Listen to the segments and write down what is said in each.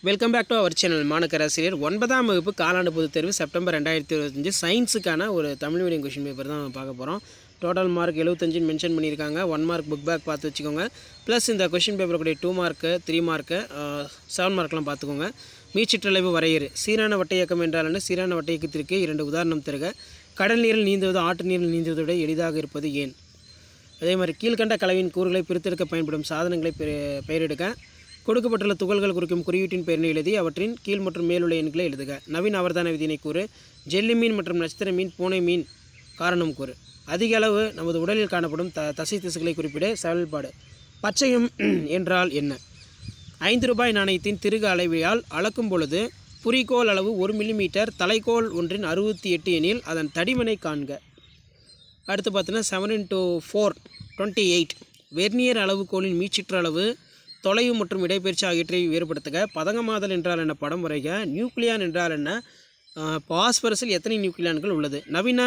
Welcome back to our channel மாணக்கராசிரியர் 9ஆம் வகுப்பு காலாண்டு பொதுத் தேர்வு செப்டம்பர் 2025 சயின்ஸுக்கான ஒரு தமிழ் மீடியம் கொஷின் பேப்பர் தான் பார்க்க போகிறோம். டோட்டல் மார்க் 75 மென்ஷன் பண்ணியிருக்காங்க. 1 மார்க் புக் பேக் பார்த்து வச்சுக்கோங்க. ப்ளஸ் இந்த கொஷின் பேப்பர் கூடிய 2 மார்க்கு 3 மார்க்கு 7 மார்க்லாம் பார்த்துக்கோங்க. மீச்சிற்றளவு வரையறு. சீரான வட்ட இயக்கம் என்றால் என்ன? சீரான வட்ட இயக்கத்திற்கு 2 உதாரணம் தருக. கடல் நீரில் நீந்துவது ஆற்று நீரில் நீந்துவதை விட எளிதாக இருப்பது ஏன்? அதே மாதிரி கீழ்கண்ட கலவையின் கூறுகளை பிரித்தெடுக்க பயன்படும் சாதனங்களை பெயரெடுக்க. கொடுக்கப்பட்டுள்ள துகள்கள் குறிக்கும் குறியீட்டின் பெயரினை எழுதி அவற்றின் கீழ் மற்றும் மேலுள்ள எண்களை எழுதுக. நவீன அவர்தான விதியினை கூறு. ஜெல்லி மீன் மற்றும் நட்சத்திர மீன் பூனை மீன் காரணம் கூறு. அதிக அளவு நமது உடலில் காணப்படும் தசை திசுகளை குறிப்பிட. செயல்பாடு. பச்சையம் என்றால் என்ன? 5 ரூபாய் நாணயத்தின் திருகு அளவையால் அளக்கும் பொழுது குறிக்கோள் அளவு 1 மில்லிமீட்டர், தலைக்கோள் ஒன்றின் 68 எனில் அதன் தடிமனை காண்க. அடுத்து பார்த்தீங்கன்னா 7 × 4 28. வெர்னியர் அளவுகோலின் மீச்சிற்றளவு, தொலைவு மற்றும் இடைப்பெயர்ச்சி ஆகியவற்றை வேறுபடுத்துக. பதங்கமாதல் என்றால் என்ன? படம் வரைக. நியூக்ளியான் என்றால் என்ன? பாஸ்பரஸில் எத்தனை நியூக்ளியான்கள் உள்ளது? நவீன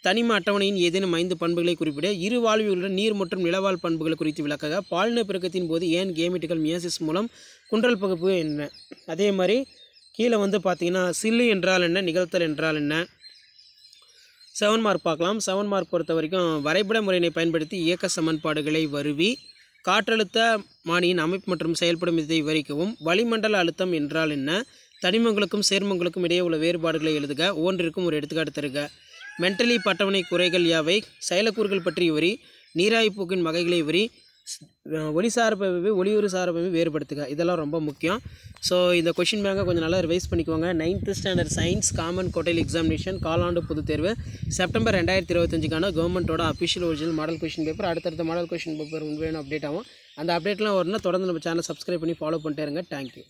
தனிம அட்டவணையின் ஏதேனும் 5 பண்புகளை குறிப்பிட. இரு வாழ்வியுள்ள நீர் மற்றும் நிலவாழ் பண்புகள் குறித்து விளக்குக. பாலின பெருக்கத்தின் போது ஏன் கேமெட்டுகள் மியாசிஸ் மூலம் குன்றல் பகுப்பு என்ன? அதே மாதிரி கீழே பார்த்தீங்கன்னா சில்லு என்றால் என்ன, நிகழ்த்தல் என்றால் என்ன? 7 மார்க் பார்க்கலாம். 7 மார்க் பொறுத்த வரைக்கும் வரைபட முறையினை பயன்படுத்தி இயக்க சமன்பாடுகளை வருவி. காற்றழுத்த மானியின் அமைப்பு மற்றும் செயல்படும் விதத்தை விவரிக்கவும். வளிமண்டல அழுத்தம் என்றால் என்ன? தனிமங்களுக்கும் சேர்மங்களுக்கும் இடையே உள்ள வேறுபாடுகளை எழுதுக. ஒவ்வொன்றிற்கும் ஒரு எடுத்துக்காட்டு தருக. மென்டலி அட்டவணை குறைகள் யாவை? செயலக்கூறுகள் பற்றி விவரி. நீராய்ப்போக்கின் வகைகளை விவரி. ஒளி சார்பவை ஒளியுறு சார்பவை வேறுபடுத்துக. இதெல்லாம் ரொம்ப முக்கியம். ஸோ இந்த கொஷின் பேங்கை கொஞ்சம் நல்லா ரிவைஸ் பண்ணிக்கோங்க. 9th standard science common கோட்டைல் examination காலாண்டு பொதுத் தேர்வு செப்டம்பர் 2025க்கான கவர்மெண்ட்டோட official original model question paper. அடுத்தடுத்த மாடல் கொஷின் பேப்பர் வேணும் அப்டேட் ஆகும். அந்த அப்டேட்லாம் வரணும்னா தொடர்ந்து நம்ம சேனல் சப்ஸ்கிரைப் பண்ணி ஃபாலோ பண்ணிட்டே இருங்க. தேங்க்யூ.